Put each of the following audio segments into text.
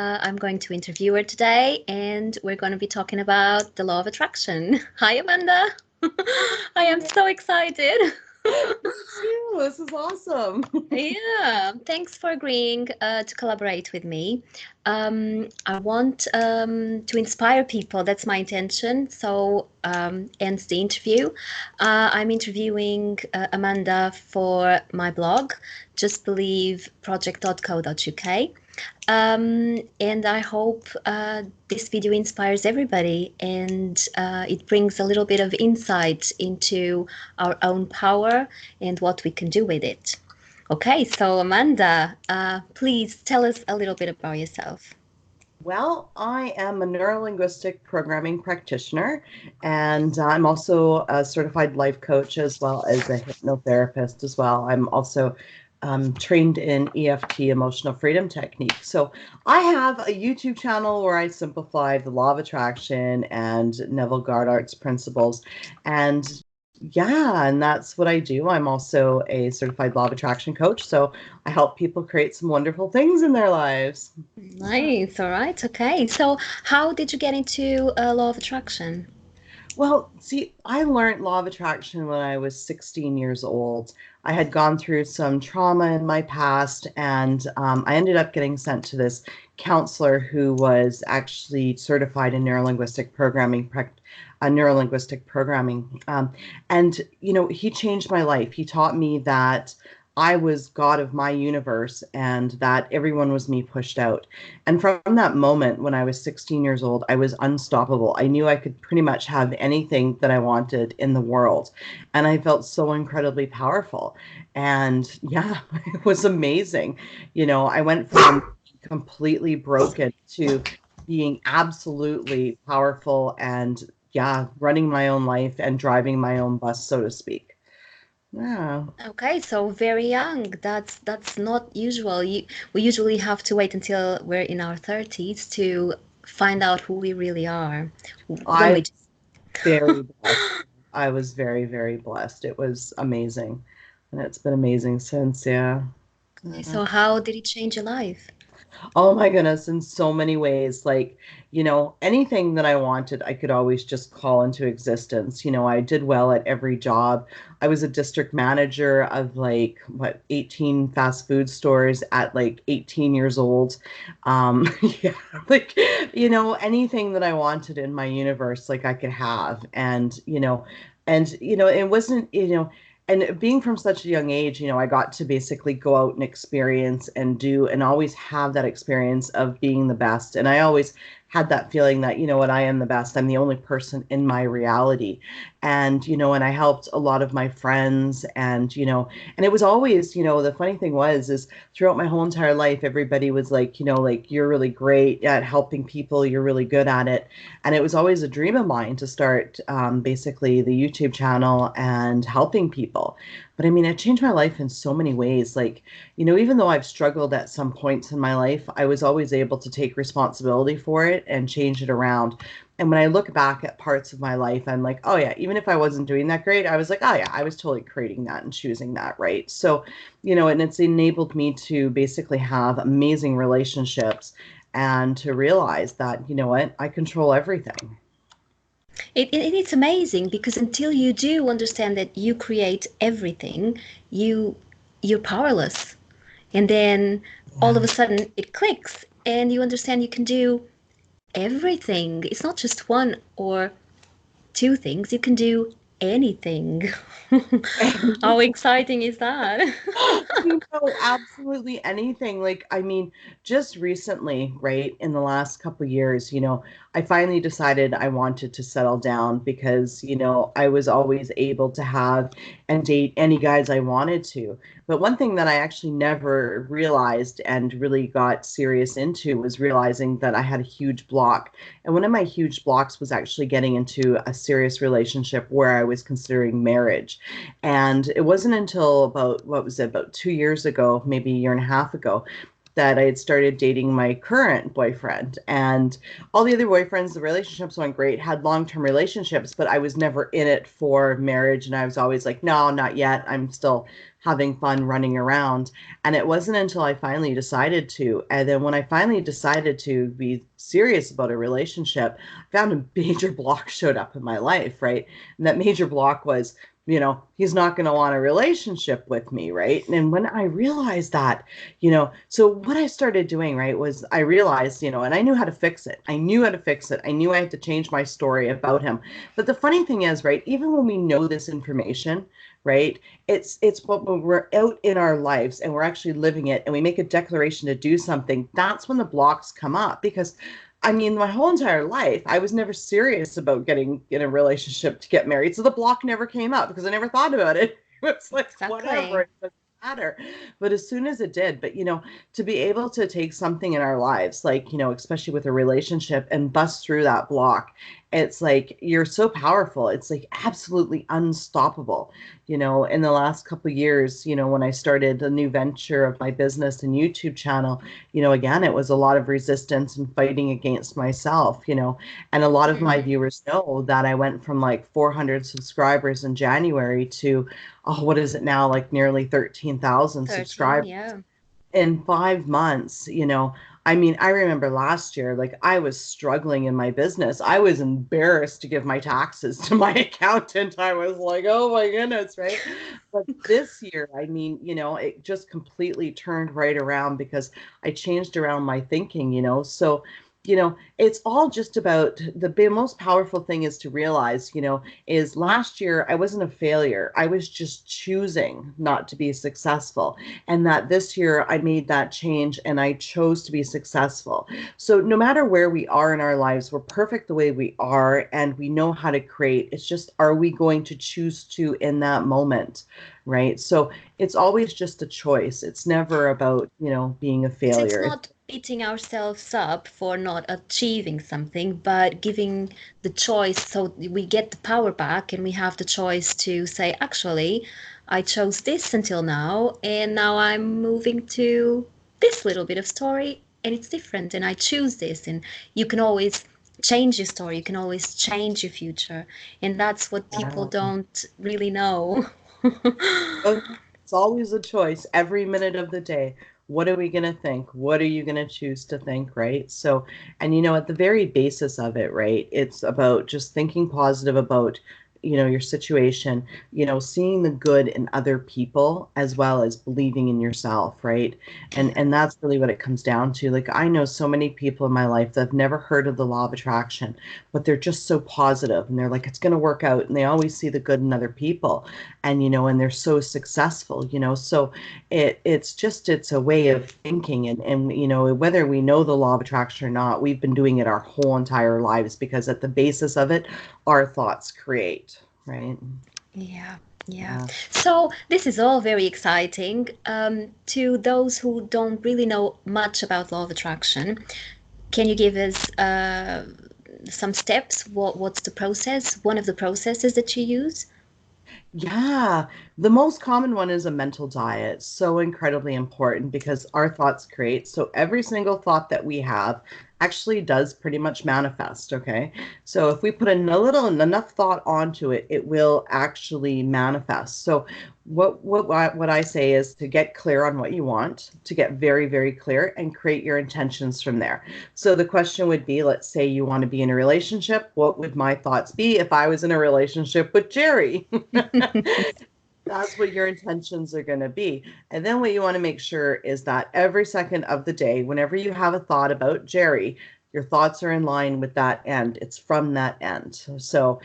I'm going to interview her today, and we're going to be talking about the law of attraction. Hi, Amanda. I am so excited. You. This is awesome. Yeah, thanks for agreeing to collaborate with me. I want to inspire people. That's my intention. So, ends the interview. I'm interviewing Amanda for my blog, justbelieveproject.co.uk. And I hope this video inspires everybody and it brings a little bit of insight into our own power and what we can do with it. Okay, so Amanda, please tell us a little bit about yourself. Well, I am a neurolinguistic programming practitioner, and I'm also a certified life coach as well as a hypnotherapist as well. I'm also trained in EFT, emotional freedom technique. So I have a YouTube channel where I simplify the law of attraction and Neville Goddard's principles. And yeah, and that's what I do. I'm also a certified law of attraction coach. So I help people create some wonderful things in their lives. Nice, all right, okay. So, how did you get into law of attraction? Well, see, I learned law of attraction when I was 16 years old. I had gone through some trauma in my past, and I ended up getting sent to this counselor who was actually certified in neurolinguistic programming. And he changed my life. He taught me that I was God of my universe and that everyone was me pushed out. And from that moment, when I was 16 years old, I was unstoppable. I knew I could pretty much have anything that I wanted in the world. And I felt so incredibly powerful. And yeah, it was amazing. I went from completely broken to being absolutely powerful and, yeah, running my own life and driving my own bus, so to speak. Yeah. Okay, so very young. That's not usual. We usually have to wait until we're in our 30s to find out who we really are. When I we very blessed. I was very, very blessed. It was amazing. And it's been amazing since, yeah. Yeah. So how did it change your life? Oh my goodness, in so many ways. Like, anything that I wanted, I could always just call into existence. I did well at every job. I was a district manager of like, what, 18 fast food stores at like 18 years old. Yeah, like, anything that I wanted in my universe, like I could have. And it wasn't, and being from such a young age, I got to basically go out and experience and do and always have that experience of being the best. And I always had that feeling that, what, I am the best. I'm the only person in my reality. And I helped a lot of my friends and it was always, the funny thing is throughout my whole entire life, everybody was like, like, you're really great at helping people. You're really good at it. And it was always a dream of mine to start basically the YouTube channel and helping people. But I mean, it changed my life in so many ways. Like, even though I've struggled at some points in my life, I was always able to take responsibility for it and change it around. And when I look back at parts of my life, I'm like, oh yeah, even if I wasn't doing that great, I was like, oh yeah, I was totally creating that and choosing that, right? So, and it's enabled me to basically have amazing relationships and to realize that, what, I control everything. It's amazing because until you do understand that you create everything, you you're powerless. And then all of Yeah. a sudden it clicks and you understand you can do everything. It's not just one or two things, you can do anything. How exciting is that? Absolutely anything. Like, I mean, just recently, right, in the last couple of years, I finally decided I wanted to settle down because, I was always able to have and date any guys I wanted to. But one thing that I actually never realized and really got serious into was realizing that I had a huge block. And one of my huge blocks was actually getting into a serious relationship where I was considering marriage. And it wasn't until about, what was it, about 2 years ago, maybe a year and a half ago, that I had started dating my current boyfriend, and all the other boyfriends, the relationships went great, had long-term relationships, but I was never in it for marriage. And I was always like, no, not yet. I'm still having fun running around. And it wasn't until I finally decided to. And then when I finally decided to be serious about a relationship, I found a major block showed up in my life, right? And that major block was, he's not going to want a relationship with me, right? And when I realized that, so what I started doing, right, was I realized, and I knew how to fix it. I knew how to fix it. I knew I had to change my story about him. But the funny thing is, right, even when we know this information, right, it's what when we're out in our lives and we're actually living it and we make a declaration to do something, that's when the blocks come up. Because I mean, my whole entire life, I was never serious about getting in a relationship to get married. So the block never came up because I never thought about it. It's like, whatever, Exactly. it doesn't matter. But as soon as it did, but to be able to take something in our lives, like, especially with a relationship and bust through that block, it's like you're so powerful. It's like absolutely unstoppable. In the last couple of years, when I started the new venture of my business and YouTube channel, again, it was a lot of resistance and fighting against myself, and a lot of my Mm, viewers know that I went from like 400 subscribers in January to, oh, what is it now? Like nearly 13,000 13, subscribers yeah. in 5 months. I mean, I remember last year, like I was struggling in my business. I was embarrassed to give my taxes to my accountant. I was like, oh my goodness, right? But this year, I mean, it just completely turned right around because I changed around my thinking, so it's all just about the most powerful thing is to realize, is last year I wasn't a failure. I was just choosing not to be successful. And that this year I made that change and I chose to be successful. So no matter where we are in our lives, we're perfect the way we are and we know how to create. It's just, are we going to choose to in that moment? Right. So it's always just a choice. It's never about, being a So it's failure. not beating ourselves up for not achieving something, but giving the choice so we get the power back and we have the choice to say, actually, I chose this until now, and now I'm moving to this little bit of story, and it's different, and I choose this. And you can always change your story, you can always change your future, and that's what people Yeah. don't really know. Oh, it's always a choice every minute of the day. What are we going to think? What are you going to choose to think, right? So, and at the very basis of it, right, it's about just thinking positive about, your situation, seeing the good in other people as well as believing in yourself, right? Yeah. And that's really what it comes down to. Like I know so many people in my life that have never heard of the law of attraction, but they're just so positive and they're like, it's going to work out. And they always see the good in other people and and they're so successful, so it's a way of thinking, and whether we know the law of attraction or not, we've been doing it our whole entire lives because at the basis of it, our thoughts create, right? Yeah, yeah. Yeah. So this is all very exciting. To those who don't really know much about law of attraction, can you give us some steps? What's the process? One of the processes that you use? Yeah, the most common one is a mental diet. So incredibly important because our thoughts create. So every single thought that we have actually does pretty much manifest. Okay. So if we put in a little enough thought onto it, it will actually manifest. So what I say is to get clear on what you want, to get very, very clear and create your intentions from there. So the question would be, let's say you want to be in a relationship. What would my thoughts be if I was in a relationship with Jerry? That's what your intentions are going to be. And then what you want to make sure is that every second of the day, whenever you have a thought about Jerry, your thoughts are in line with that end. It's from that end. So,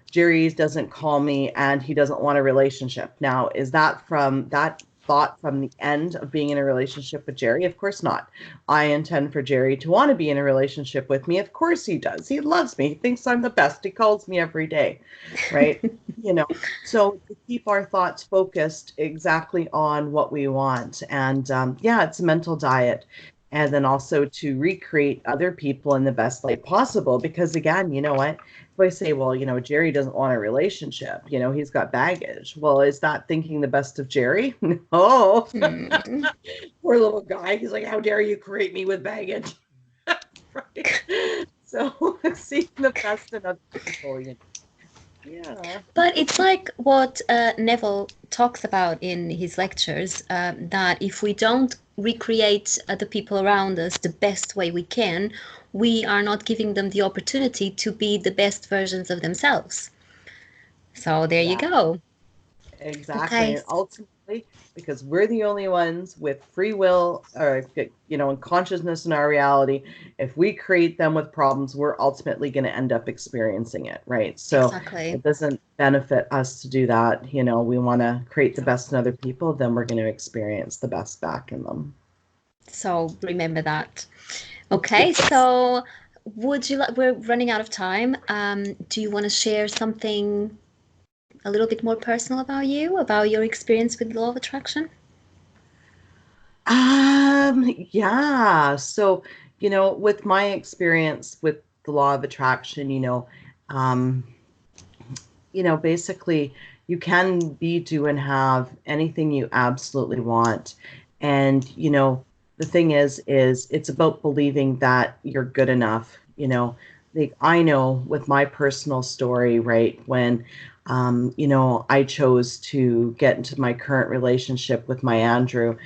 Jerry doesn't call me and he doesn't want a relationship. Now, is that from that thought from the end of being in a relationship with Jerry? Of course not. I intend for Jerry to want to be in a relationship with me. Of course he does. He loves me. He thinks I'm the best. He calls me every day, right? You know, so to keep our thoughts focused exactly on what we want. And yeah, it's a mental diet. and then also to recreate other people in the best light possible. Because again, you know what? If I say, well, you know, Jerry doesn't want a relationship, you know, he's got baggage. Well, is that thinking the best of Jerry? No. Mm. Poor little guy. He's like, how dare you create me with baggage? Right. So seeing the best in other people, you know. Yeah. But it's like what Neville talks about in his lectures, that if we don't recreate the people around us the best way we can, we are not giving them the opportunity to be the best versions of themselves. So there you Exactly. go. Exactly. Okay. And ultimately, because we're the only ones with free will or, you know, and consciousness in our reality, if we create them with problems, we're ultimately going to end up experiencing it. Right. So Exactly. it doesn't benefit us to do that. You know, we want to create the best in other people, then we're going to experience the best back in them. So remember that. Okay, Yes. so would you like, we're running out of time. Do you want to share something a little bit more personal about you, about your experience with law of attraction? Yeah. So, you know, with my experience with the law of attraction, um, basically you can be, do, and have anything you absolutely want. And, the thing is it's about believing that you're good enough. Like I know with my personal story, right, when, I chose to get into my current relationship with my Andrew,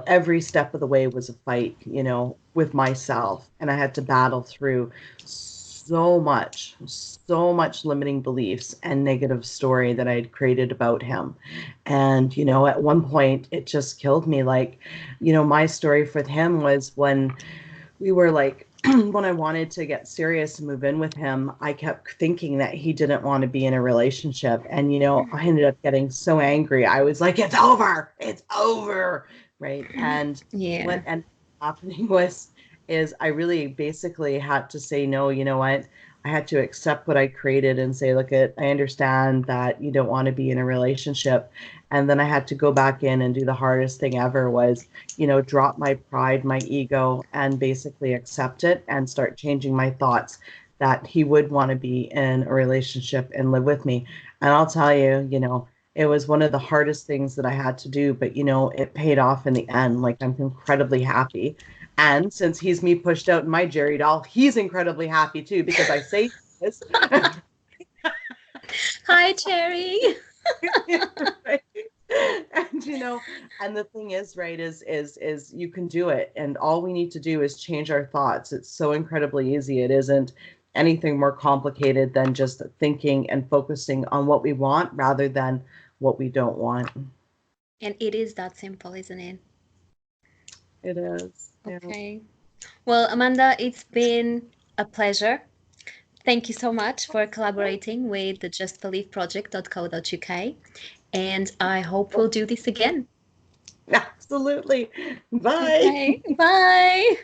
every step of the way was a fight, with myself. And I had to battle through so much limiting beliefs and negative story that I had created about him. And, at one point it just killed me. Like, my story with him was when we were like, when I wanted to get serious and move in with him, I kept thinking that he didn't want to be in a relationship. And, I ended up getting so angry. I was like, it's over. It's over. Right. And Yeah. what ended up happening is I really basically had to say, no, you know what? I had to accept what I created and say, look, I understand that you don't want to be in a relationship. And then I had to go back in and do the hardest thing ever was, drop my pride, my ego, and basically accept it and start changing my thoughts that he would want to be in a relationship and live with me. And I'll tell you, it was one of the hardest things that I had to do, but it paid off in the end. Like I'm incredibly happy. And since he's me pushed out in my Jerry doll, he's incredibly happy too because I say this. Hi, Cherry. Right? And and the thing is, right, is you can do it, and all we need to do is change our thoughts. It's so incredibly easy. It isn't anything more complicated than just thinking and focusing on what we want rather than what we don't want. And it is that simple, isn't it? It is. Yeah. Okay. Well, Amanda, it's been a pleasure. Thank you so much for collaborating with the justbelieveproject.co.uk. And I hope we'll do this again. Absolutely. Bye. Okay. Bye.